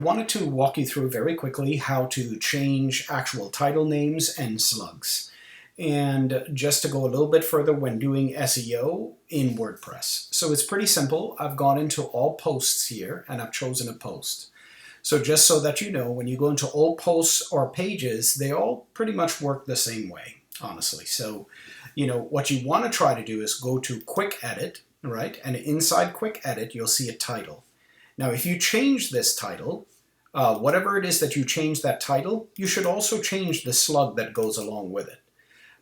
Wanted to walk you through very quickly how to change actual title names and slugs. And just to go a little bit further when doing SEO in WordPress. So it's pretty simple. I've gone into all posts here and I've chosen a post. So just so that you know, when you go into all posts or pages, they all pretty much work the same way, honestly. So, what you want to try to do is go to Quick Edit, right? And inside Quick Edit, you'll see a title. Now, if you change this title, whatever it is that you change that title, you should also change the slug that goes along with it.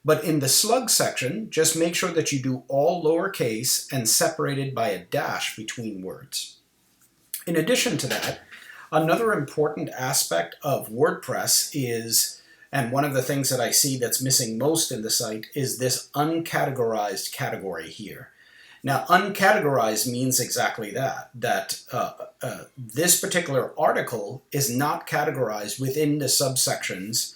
But in the slug section, just make sure that you do all lowercase and separated by a dash between words. In addition to that, another important aspect of WordPress is, and one of the things that I see that's missing most in the site, is this uncategorized category here. Now, uncategorized means exactly that this particular article is not categorized within the subsections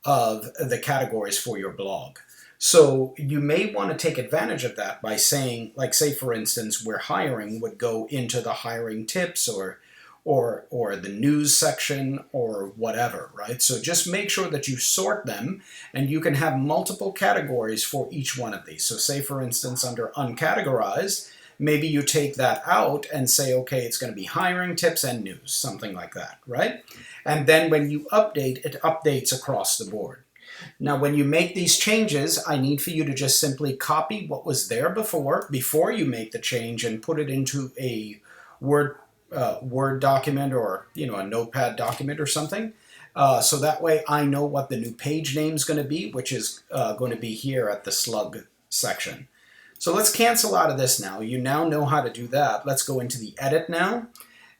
of the categories for your blog. So you may want to take advantage of that by saying, like, say for instance, where hiring would go into the hiring tips or the news section or whatever, right? So just make sure that you sort them, and you can have multiple categories for each one of these. So say for instance, under uncategorized, maybe you take that out and say, okay, it's going to be hiring tips and news, something like that, right? And then when you update, it updates across the board. Now, when you make these changes, I need for you to just simply copy what was there before you make the change, and put it into a Word document or a Notepad document or something. So that way I know what the new page name is going to be, which is going to be here at the slug section. So let's cancel out of this now. You now know how to do that. Let's go into the edit now.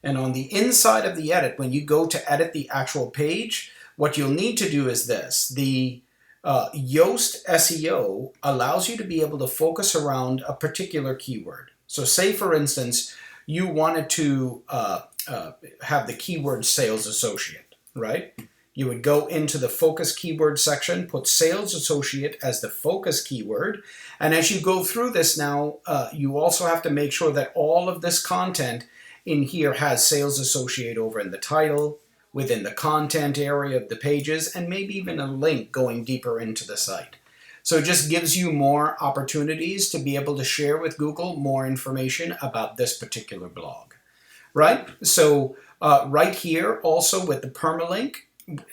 And on the inside of the edit, when you go to edit the actual page, what you'll need to do is this. The Yoast SEO allows you to be able to focus around a particular keyword. So say for instance, you wanted to have the keyword sales associate, right? You would go into the focus keyword section, put sales associate as the focus keyword. And as you go through this now, you also have to make sure that all of this content in here has sales associate over in the title, within the content area of the pages, and maybe even a link going deeper into the site. So it just gives you more opportunities to be able to share with Google more information about this particular blog, right? So right here also with the permalink,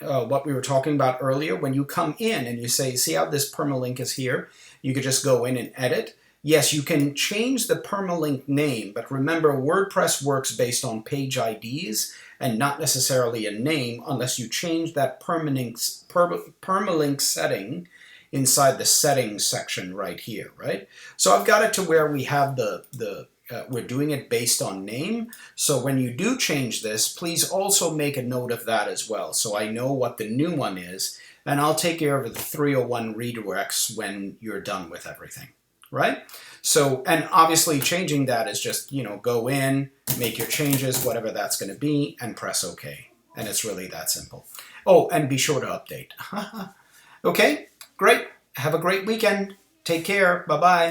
what we were talking about earlier, when you come in and you say, see how this permalink is here? You could just go in and edit. Yes, you can change the permalink name, but remember, WordPress works based on page IDs and not necessarily a name unless you change that permalink setting inside the settings section right here, right? So I've got it to where we have we're doing it based on name. So when you do change this, please also make a note of that as well, so I know what the new one is, and I'll take care of the 301 redirects when you're done with everything, right? So, and obviously changing that is just, go in, make your changes, whatever that's going to be, and press OK. And it's really that simple. Oh, and be sure to update. Okay, great. Have a great weekend. Take care. Bye-bye.